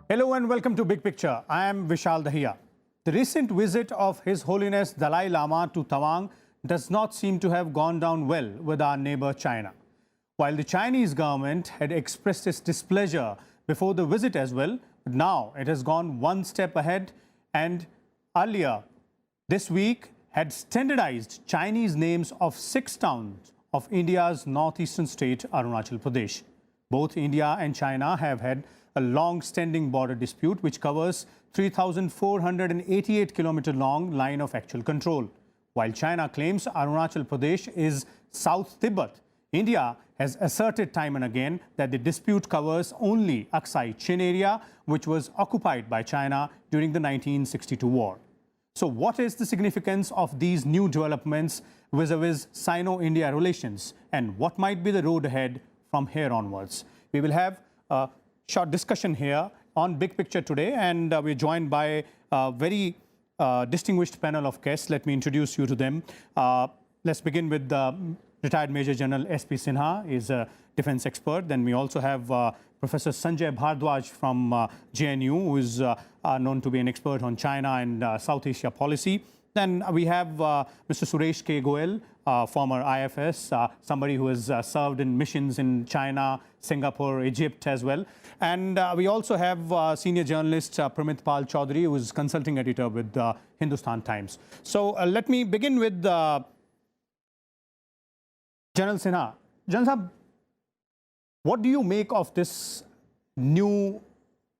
Hello and welcome to Big Picture. I am Vishal Dahiya. The recent visit of His Holiness Dalai Lama to Tawang does not seem to have gone down well with our neighbor China. While the Chinese government had expressed its displeasure before the visit as well, but now it has gone one step ahead and earlier this week had standardized Chinese names of 6 towns of India's northeastern state, Arunachal Pradesh. Both India and China have had a long-standing border dispute which covers 3,488-kilometer long line of actual control. While China claims Arunachal Pradesh is South Tibet, India has asserted time and again that the dispute covers only Aksai Chin area, which was occupied by China during the 1962 war. So what is the significance of these new developments vis-a-vis Sino-India relations, and what might be the road ahead from here onwards? We will have a short discussion here on Big Picture today, and we're joined by a very distinguished panel of guests. Let me introduce you to them. Let's begin with retired Major General S.P. Sinha. Is a defense expert. Then we also have Professor Sanjay Bhardwaj from JNU, who is known to be an expert on China and South Asia policy. Then we have Mr. Suresh K. Goel, former IFS, somebody who has served in missions in China, Singapore, Egypt as well. And we also have senior journalist Pramit Chaudhuri, who is consulting editor with Hindustan Times. So let me begin with General Sinha. General Sahab, what do you make of this new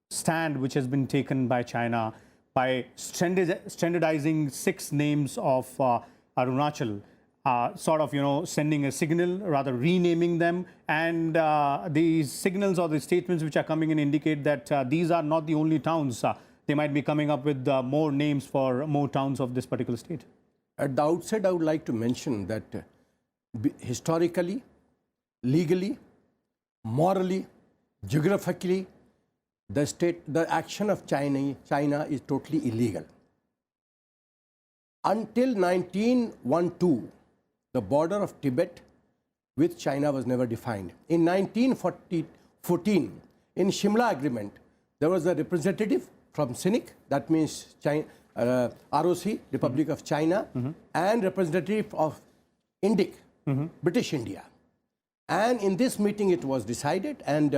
stand which has been taken by China by standardizing 6 names of Arunachal, sort of, sending a signal, rather renaming them, and these signals or the statements which are coming in indicate that these are not the only towns. They might be coming up with more names for more towns of this particular state. At the outset, I would like to mention that historically, legally, morally, geographically, the action of China is totally illegal. Until 1912, the border of Tibet with China was never defined. In 1914, in Shimla Agreement, there was a representative from CINIC, that means China, ROC, Republic of China, and representative of INDIC, British India. And in this meeting, it was decided, and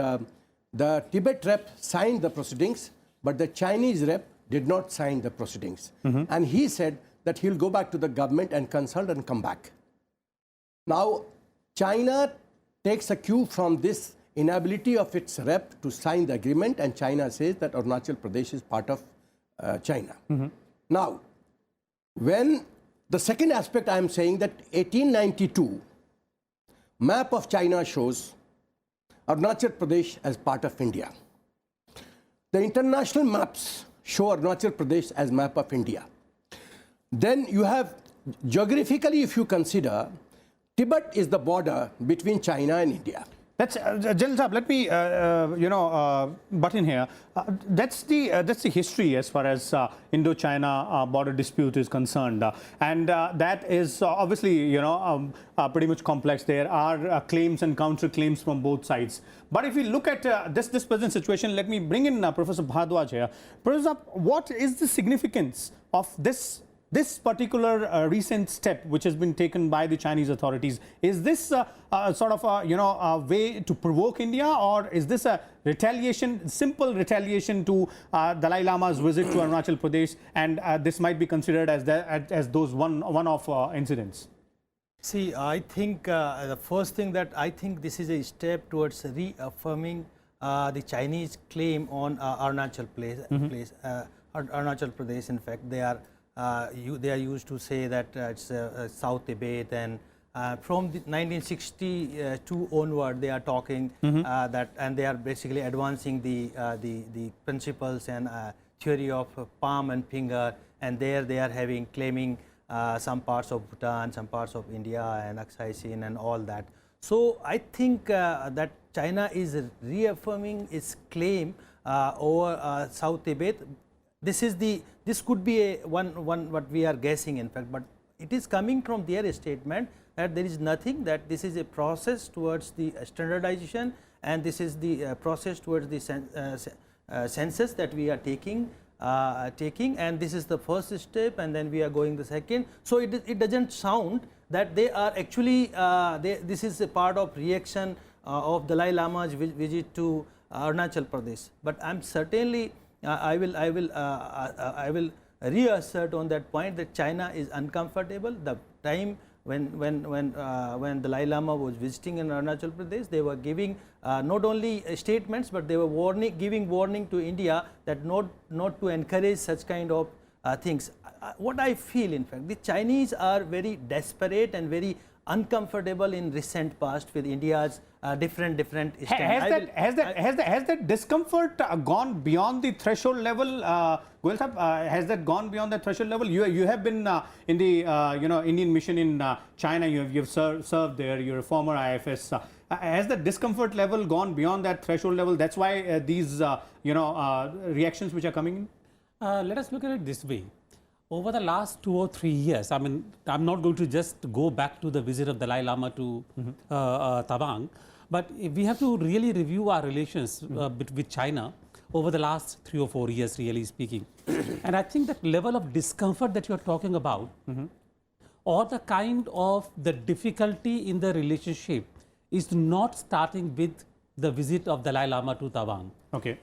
the Tibet rep signed the proceedings, but the Chinese rep did not sign the proceedings. And he said that he'll go back to the government and consult and come back. Now, China takes a cue from this inability of its rep to sign the agreement, and China says that Arunachal Pradesh is part of China. Now, when the second aspect I am saying that 1892 map of China shows Arunachal Pradesh as part of India. The international maps show Arunachal Pradesh as map of India. Then you have, geographically, if you consider, Tibet is the border between China and India. That's General Sahab, let me butt in here. That's the history as far as Indo-China border dispute is concerned, and that is obviously pretty much complex. There are claims and counterclaims from both sides. But if we look at this present situation, let me bring in Professor Bhardwaj here. Professor, what is the significance of this particular recent step which has been taken by the Chinese authorities? Is this sort of a way to provoke India, or is this a retaliation, simple retaliation to Dalai Lama's visit to Arunachal Pradesh, and this might be considered as those one-off incidents? See, I think the first thing that I think this is a step towards reaffirming the Chinese claim on Arunachal Pradesh. In fact, they are used to say that it's South Tibet, and from the 1962 onward, they are talking that, and they are basically advancing the principles and theory of palm and finger, and there they are claiming some parts of Bhutan, some parts of India, and Aksai Chin, and all that. So I think that China is reaffirming its claim over South Tibet. This could be a one what we are guessing, in fact, but it is coming from their statement that there is nothing, that this is a process towards the standardization, and this is the process towards the census that we are taking, and this is the first step, and then we are going the second. So it doesn't sound that they are actually, this is a part of reaction of Dalai Lama's visit to Arunachal Pradesh. But I'm certainly, I will reassert on that point that China is uncomfortable. The time when Dalai Lama was visiting in Arunachal Pradesh, they were giving not only statements, but they were giving warning to India that not to encourage such kind of things. What I feel, in fact, the Chinese are very desperate and very uncomfortable in recent past with India's different stand. Has that discomfort gone beyond the threshold level? Goel sahab, has that gone beyond the threshold level? You have been in the Indian mission in China. You've served there. You're a former IFS. Has the discomfort level gone beyond that threshold level? That's why these reactions which are coming in. Let us look at it this way. Over the last 2 or 3 years, I mean, I'm not going to just go back to the visit of Dalai Lama to Tawang, but we have to really review our relations with China over the last 3 or 4 years, really speaking. And I think that level of discomfort that you're talking about, or the kind of the difficulty in the relationship is not starting with the visit of Dalai Lama to Tawang. Okay.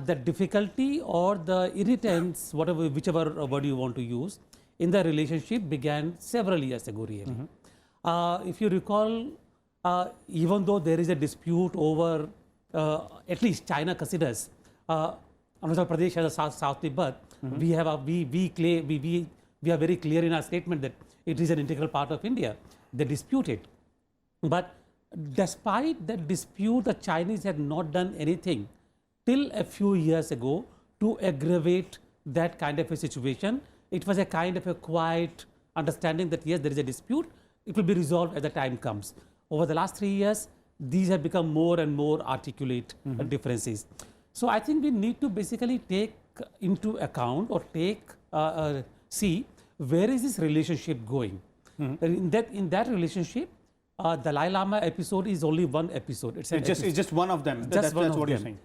The difficulty or the irritants, whichever word you want to use, in the relationship began several years ago, really. If you recall, even though there is a dispute over, at least China considers Arunachal Pradesh as a South Tibet, we are very clear in our statement that it is an integral part of India. They dispute it. But despite that dispute, the Chinese had not done anything till a few years ago to aggravate that kind of a situation. It was a kind of a quiet understanding that yes, there is a dispute, it will be resolved as the time comes. Over the last 3 years, these have become more and more articulate differences. So I think we need to basically take into account or see where is this relationship going. In that relationship, Dalai Lama episode is only one episode. It's just one of them. That's what you're saying.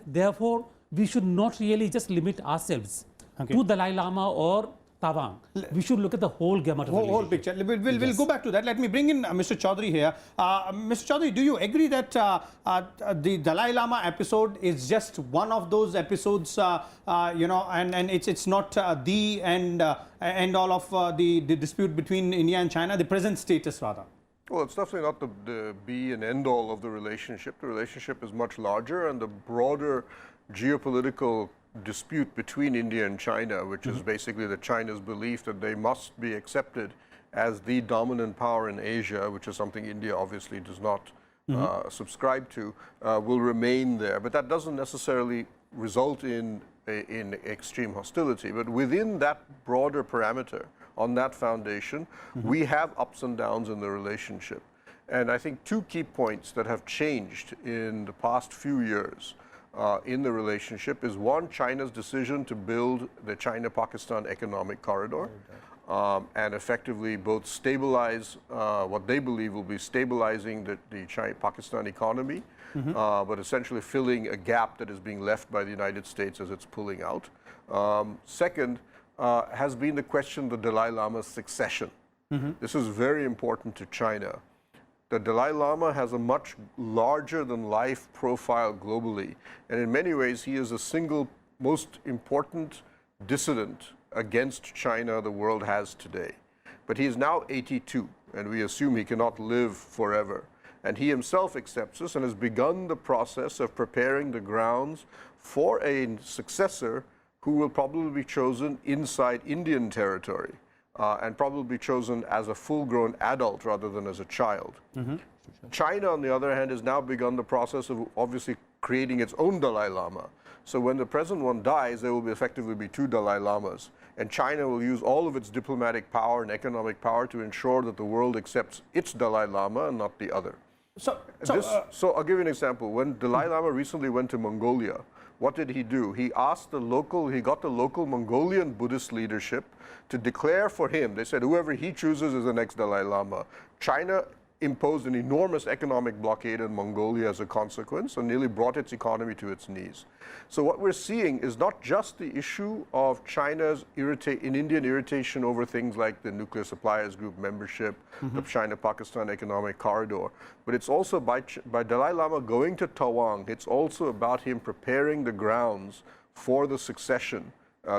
Therefore, we should not really just limit ourselves to Dalai Lama or Tawang. We should look at the whole gamut of whole picture. We'll go back to that. Let me bring in Mr. Chaudhuri here. Mr. Chaudhuri, do you agree that the Dalai Lama episode is just one of those episodes, and it's not the end all of the dispute between India and China, the present status rather? Well, it's definitely not the be and end all of the relationship. The relationship is much larger, and the broader geopolitical dispute between India and China, which is basically that China's belief that they must be accepted as the dominant power in Asia, which is something India obviously does not subscribe to, will remain there. But that doesn't necessarily result in extreme hostility. But within that broader parameter, on that foundation, we have ups and downs in the relationship. And I think 2 key points that have changed in the past few years in the relationship is one, China's decision to build the China-Pakistan economic corridor and effectively both stabilize what they believe will be stabilizing the Pakistan economy, but essentially filling a gap that is being left by the United States as it's pulling out. Second, has been the question of the Dalai Lama's succession. This is very important to China. The Dalai Lama has a much larger than life profile globally, and in many ways he is the single most important dissident against China the world has today. But he is now 82, and we assume he cannot live forever. And he himself accepts this and has begun the process of preparing the grounds for a successor who will probably be chosen inside Indian territory and probably chosen as a full-grown adult rather than as a child. China, on the other hand, has now begun the process of obviously creating its own Dalai Lama. So when the present one dies, there will effectively be 2 Dalai Lamas. And China will use all of its diplomatic power and economic power to ensure that the world accepts its Dalai Lama and not the other. So I'll give you an example. When Dalai Lama recently went to Mongolia, what did he do? He got the local Mongolian Buddhist leadership to declare for him. They said whoever he chooses is the next Dalai Lama. China imposed an enormous economic blockade on Mongolia as a consequence and nearly brought its economy to its knees. So what we're seeing is not just the issue of China's Indian irritation over things like the Nuclear Suppliers Group membership, the China-Pakistan Economic Corridor, but it's also by Dalai Lama going to Tawang, it's also about him preparing the grounds for the succession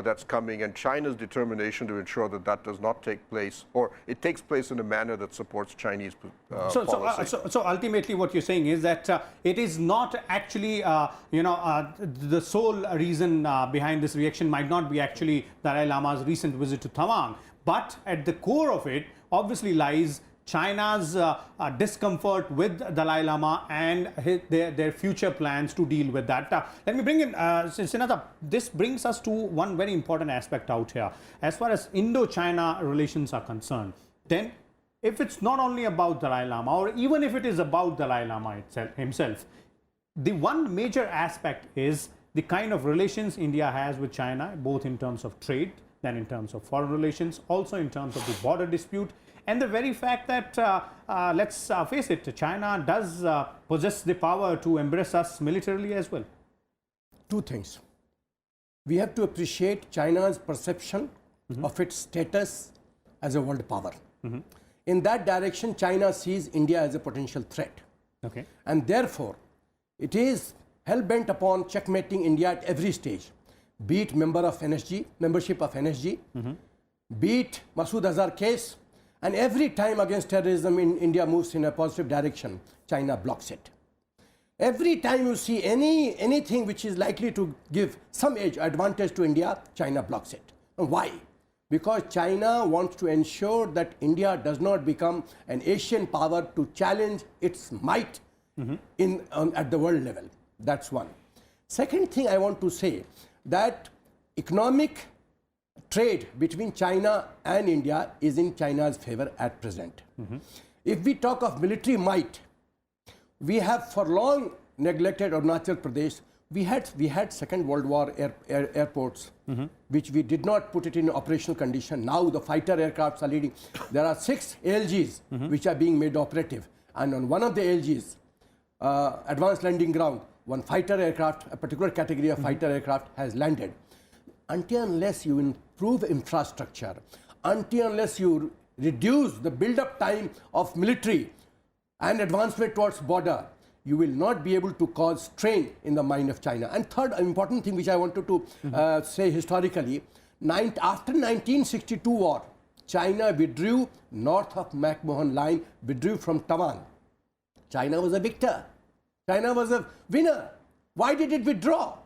that's coming, and China's determination to ensure that that does not take place, or it takes place in a manner that supports Chinese policy. So ultimately what you're saying is that it is not actually, the sole reason behind this reaction might not be actually Dalai Lama's recent visit to Tawang, but at the core of it obviously lies China's discomfort with Dalai Lama and their future plans to deal with that. Let me bring in, Sinha, this brings us to one very important aspect out here. As far as Indo-China relations are concerned, then if it's not only about Dalai Lama, or even if it is about Dalai Lama himself, the one major aspect is the kind of relations India has with China, both in terms of trade, then in terms of foreign relations, also in terms of the border dispute, and the very fact that, let's face it, China does possess the power to embrace us militarily as well. Two things. We have to appreciate China's perception of its status as a world power. In that direction, China sees India as a potential threat. Okay. And therefore, it is hell-bent upon checkmating India at every stage, be it membership of NSG, be it Masood Azhar case, and every time against terrorism in India moves in a positive direction, China blocks it. Every time you see anything which is likely to give some advantage to India, China blocks it. And why? Because China wants to ensure that India does not become an Asian power to challenge its might at the world level. That's one. Second thing I want to say, that economic trade between China and India is in China's favor at present. If we talk of military might, we have for long neglected Arunachal Pradesh. We had Second World War airports, which we did not put it in operational condition. Now the fighter aircrafts are leading. There are 6 ALGs which are being made operative, and on one of the ALGs, advanced landing ground, one fighter aircraft, a particular category of fighter aircraft has landed. Until unless you improve infrastructure, until unless you reduce the build-up time of military and advancement towards border, you will not be able to cause strain in the mind of China. And third important thing which I wanted to say historically, after 1962 war, China withdrew north of McMahon line, withdrew from Tawang. China was a victor. China was a winner. Why did it withdraw?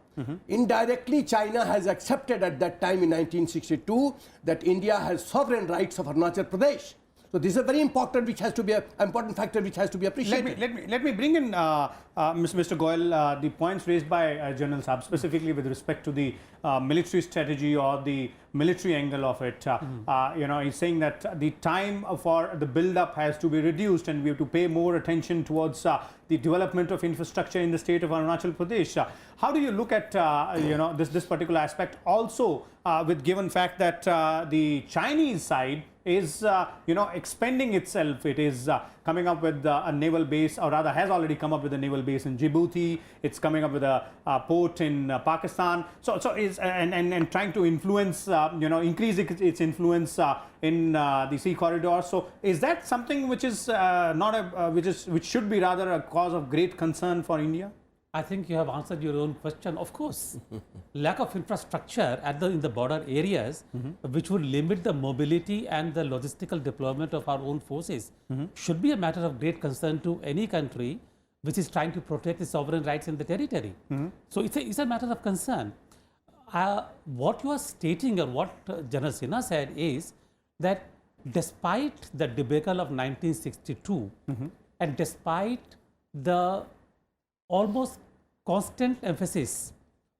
Indirectly, China has accepted at that time in 1962 that India has sovereign rights of Arunachal Pradesh. So this is a very important, which has to be an important factor, which has to be appreciated. Let me bring in Mr. Goel, the points raised by General Saab, specifically with respect to the military strategy or the military angle of it. He's saying that the time for the build-up has to be reduced, and we have to pay more attention towards the development of infrastructure in the state of Arunachal Pradesh. How do you look at this particular aspect? Also, with given fact that the Chinese side is expanding itself. It is coming up with a naval base, or rather has already come up with a naval base in Djibouti. It's coming up with a port in Pakistan. So is and trying to influence, increase its influence in the sea corridor. So is that something which is which should be rather a cause of great concern for India? I think you have answered your own question. Of course, lack of infrastructure in the border areas, which would limit the mobility and the logistical deployment of our own forces, should be a matter of great concern to any country which is trying to protect its sovereign rights in the territory. So it's a matter of concern. What you are stating, or what General Sinha said, is that despite the debacle of 1962 and despite the almost constant emphasis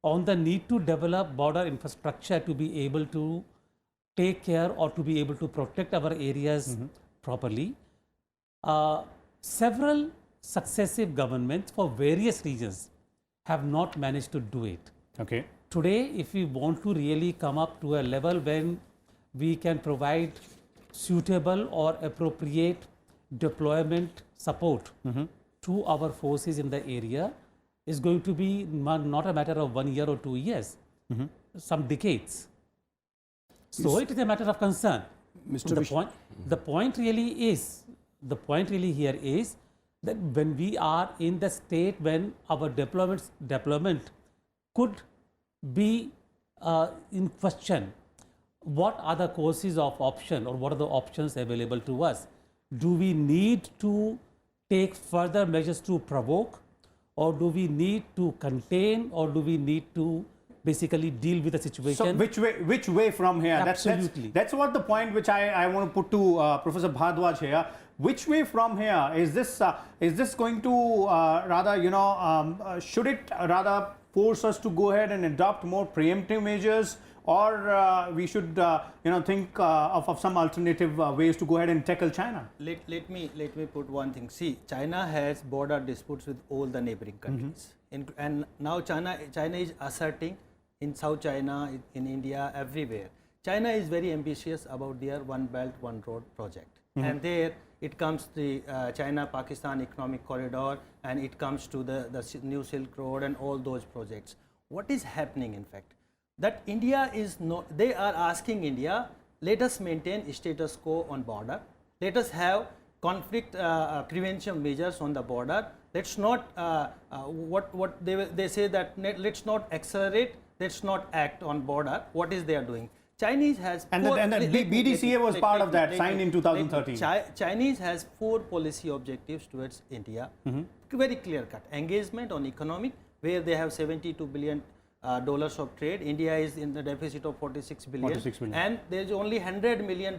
on the need to develop border infrastructure to be able to take care or to be able to protect our areas properly, several successive governments for various regions have not managed to do it. Okay. Today, if we want to really come up to a level when we can provide suitable or appropriate deployment support to our forces in the area is going to be not a matter of 1 year or 2 years, some decades. So it is a matter of concern. Mr. The point really here is that when we are in the state when our deployment could be in question, what are the courses of option or what are the options available to us? Do we need to take further measures to provoke, or do we need to contain, or do we need to basically deal with the situation? So which way from here? Absolutely. That's what the point which I want to put to Professor Bhardwaj here. Which way from here? Is this going to rather, should it rather force us to go ahead and adopt more preemptive measures, or we should think of some alternative ways to go ahead and tackle China? Let me put one thing. See, China has border disputes with all the neighboring countries, and now China is asserting in South China, in India, everywhere. China is very ambitious about their One Belt, One Road project, and there it comes the China-Pakistan economic corridor, and it comes to the new Silk Road and all those projects. What is happening, in fact, that India is not, they are asking India, let us maintain status quo on border, let us have conflict prevention measures on the border, let's not, what they say that let's not accelerate, let's not act on border. What is they are doing? Chinese has and the BDCA was part of that, signed in 2013. Chinese has 4 policy objectives towards India, very clear cut. Engagement on economic, where they have $72 billion of trade. India is in the deficit of 46 billion. And there is only $100 million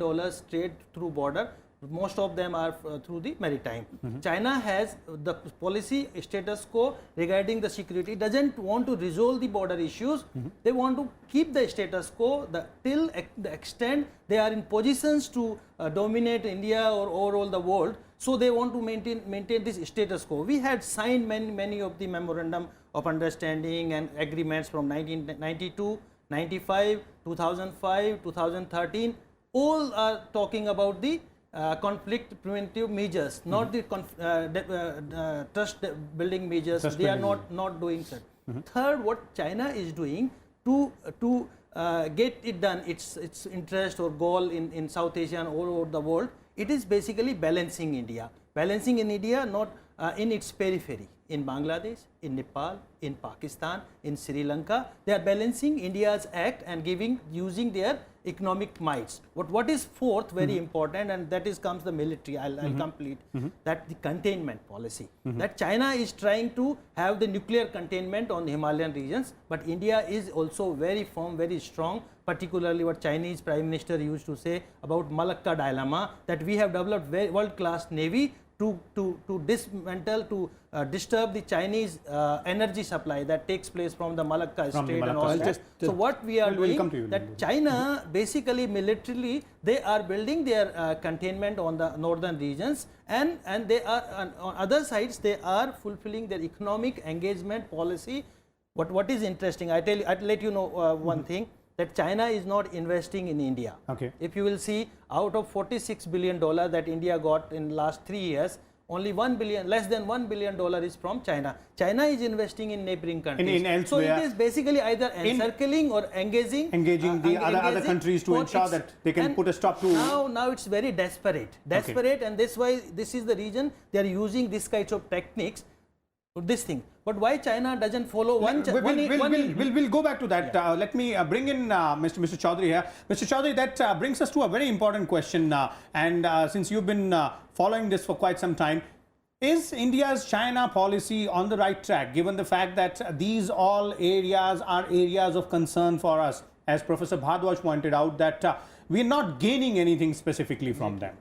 trade through border. Most of them are through the maritime. China has the policy status quo regarding the security, doesn't want to resolve the border issues. They want to keep the status quo till the extent they are in positions to dominate India or overall the world. So they want to maintain this status quo. We had signed many of the memorandum of understanding and agreements from 1992, 95, 2005, 2013. All are talking about the conflict preventive measures, not the trust building measures. They are not doing so. Third, what China is doing to get it done, its interest or goal in South Asia and all over the world, it is basically balancing India. Balancing in India, not in its periphery. In Bangladesh, in Nepal, in Pakistan, in Sri Lanka, they are balancing India's act and using their economic mights. What is fourth, very important, and that is comes the military. I'll complete that the containment policy. That China is trying to have the nuclear containment on the Himalayan regions, but India is also very firm, very strong. Particularly, what Chinese Prime Minister used to say about Malacca dilemma, that we have developed very world-class navy to dismantle, to disturb the Chinese energy supply that takes place from the Malacca Strait and all that. So what we are doing, that China basically militarily, they are building their containment on the northern regions, and they are on other sides, they are fulfilling their economic engagement policy. What is interesting, I'll let you know one thing, that China is not investing in India. Okay. If you will see, out of $46 billion that India got in last 3 years, only less than $1 billion is from China. China is investing in neighboring countries. So it is basically either encircling or engaging the other countries to ensure that they can put a stop to. Now it's very desperate, and this is the reason they are using this kind of techniques. This thing, but why China doesn't follow one? We'll go back to that. Yeah. Let me bring in Mr. Chaudhuri here. Mr. Chaudhuri, that brings us to a very important question. And since you've been following this for quite some time, is India's China policy on the right track, given the fact that these all areas are areas of concern for us? As Professor Bhardwaj pointed out, that we're not gaining anything specifically from them.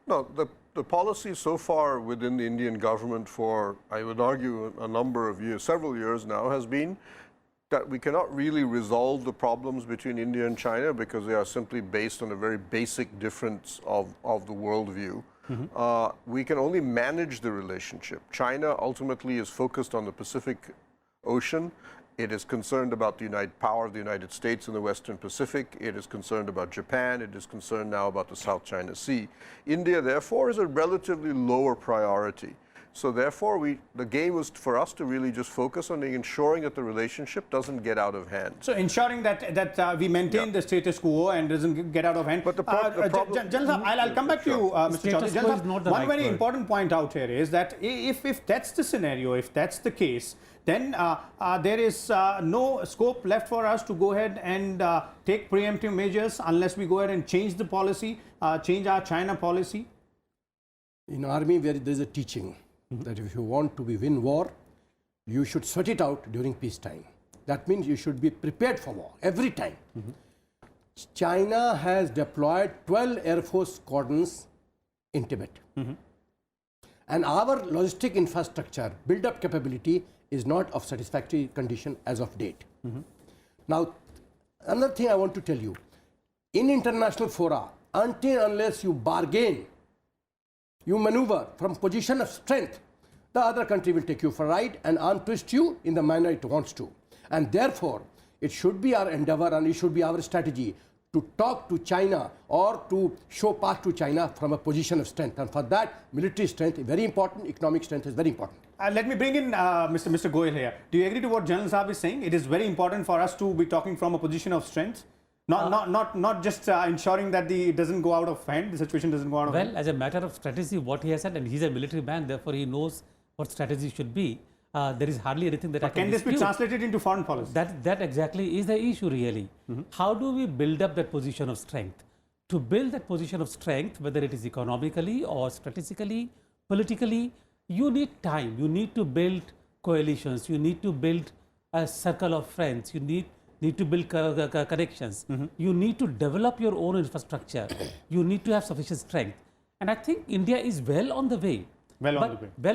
No, the policy so far within the Indian government for, I would argue, a number of years, several years now, has been that we cannot really resolve the problems between India and China because they are simply based on a very basic difference of the worldview. We can only manage the relationship. China ultimately is focused on the Pacific Ocean, It is concerned about the power of the United States in the Western Pacific. It is concerned about Japan. It is concerned now about the South China Sea. India, therefore, is a relatively lower priority. So therefore, the game was for us to really just focus on ensuring that the relationship doesn't get out of hand. So ensuring that we maintain the status quo and doesn't get out of hand. But the problem... General, I'll come back to you, Mr. Chaudhuri. Status quo is not the One right very word. important point out here is that if that's the scenario, if that's the case, then there is no scope left for us to go ahead and take preemptive measures unless we go ahead and change the policy, change our China policy. In army, there is a teaching that if you want to win war, you should sweat it out during peacetime. That means you should be prepared for war every time. China has deployed 12 Air Force squadrons in Tibet. And our logistic infrastructure, build-up capability is not of satisfactory condition as of date. Now, another thing I want to tell you, in international fora, until unless you bargain, you maneuver from position of strength, the other country will take you for a ride and untwist you in the manner it wants to. And therefore, it should be our endeavor and it should be our strategy to talk to China or to show path to China from a position of strength. And for that, military strength is very important, economic strength is very important. Let me bring in Mr. Goel here. Do you agree to what General Saab is saying? It is very important for us to be talking from a position of strength, not just ensuring that it doesn't go out of hand, the situation doesn't go out of hand. Well, as a matter of strategy, what he has said, and he's a military man, therefore he knows what strategy should be. There is hardly anything that I can Can this be dispute. translated into foreign policy? That exactly is the issue really. How do we build up that position of strength? To build that position of strength, whether it is economically or strategically, politically, you need time. You need to build coalitions. You need to build a circle of friends. You need to build connections. You need to develop your own infrastructure. You need to have sufficient strength. And I think India is well on the way. Well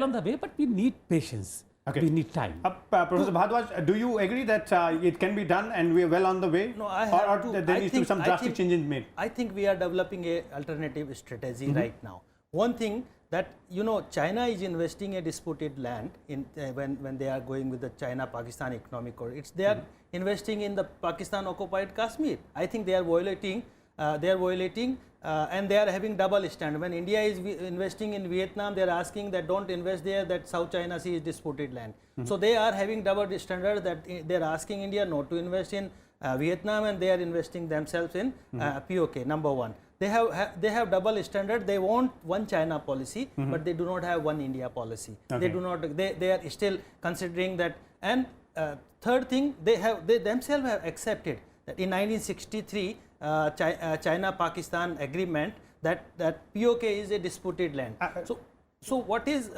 on the way, but we need patience. Okay. We need time. Professor Bhardwaj, do you agree that it can be done and we are well on the way? No, I have or there needs to be some drastic changes made? I think we are developing a alternative strategy right now. One thing that, you know, China is investing a disputed land in when they are going with the China-Pakistan economic corridor. They are investing in the Pakistan-occupied Kashmir. I think they are violating. And they are having double standard. When India is investing in Vietnam, they are asking that don't invest there, that South China Sea is disputed land. So they are having double standard, that they are asking India not to invest in Vietnam, and they are investing themselves in POK, number one. They have double standard. They want one China policy, but they do not have one India policy. Okay. They do not. They are still considering that. And third thing, they themselves have accepted that in 1963. China-Pakistan agreement that POK is a disputed land. So what is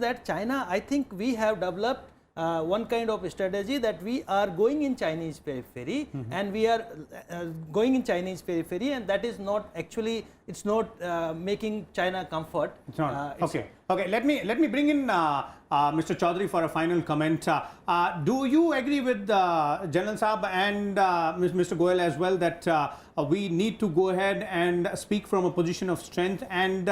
that China? I think we have developed one kind of strategy that we are going in Chinese periphery, and we are going in Chinese periphery, and that is not actually, it's not making China comfort. It's not. Okay. Let me bring in Mr. Chaudhuri for a final comment. Do you agree with General Saab and Mr. Goel as well that we need to go ahead and speak from a position of strength? And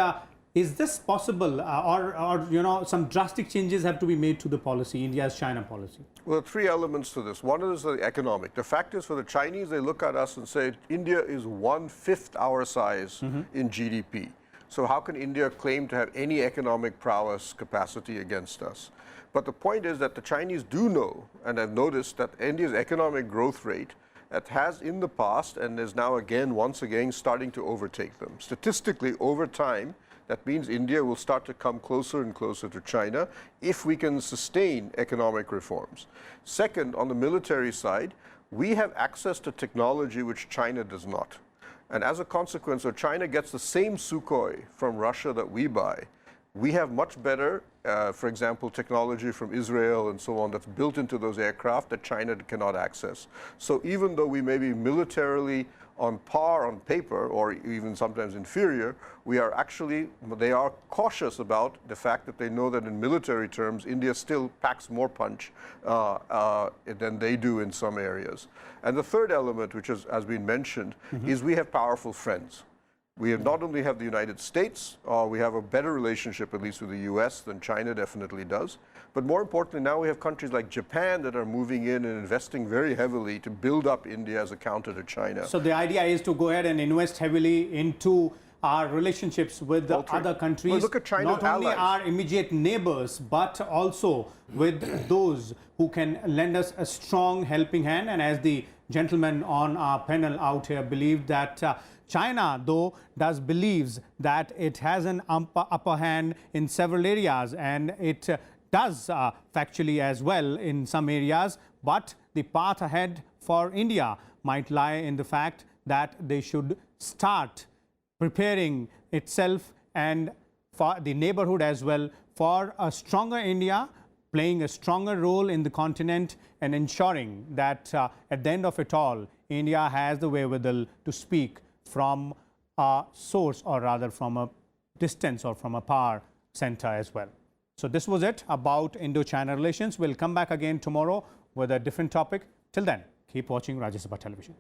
is this possible, or you know, some drastic changes have to be made to the policy, India's China policy? Well, three elements to this. One is the economic. The fact is, for the Chinese, they look at us and say India is 1/5 our size in GDP. So how can India claim to have any economic prowess capacity against us? But the point is that the Chinese do know, and have noticed, that India's economic growth rate has in the past and is now once again starting to overtake them. Statistically, over time, that means India will start to come closer and closer to China if we can sustain economic reforms. Second, on the military side, we have access to technology which China does not. And as a consequence, so China gets the same Sukhoi from Russia that we buy. We have much better, for example, technology from Israel and so on that's built into those aircraft that China cannot access. So even though we may be militarily on par on paper, or even sometimes inferior, they are cautious about the fact that they know that in military terms, India still packs more punch than they do in some areas. And the third element, which has been mentioned, is we have powerful friends. We have not only have the United States, we have a better relationship, at least with the US, than China definitely does. But more importantly, now we have countries like Japan that are moving in and investing very heavily to build up India as a counter to China. So the idea is to go ahead and invest heavily into our relationships with the other countries, well, look at China's not only allies. our immediate neighbors, but also with those who can lend us a strong helping hand. And as the gentleman on our panel out here believed that China, though, believes that it has an upper hand in several areas, and it does factually as well in some areas, but the path ahead for India might lie in the fact that they should start preparing itself and for the neighborhood as well for a stronger India, playing a stronger role in the continent and ensuring that at the end of it all, India has the wherewithal to speak from a source, or rather from a distance or from a power center as well. So this was it about Indo-China relations. We'll come back again tomorrow with a different topic. Till then, keep watching Rajya Sabha Television.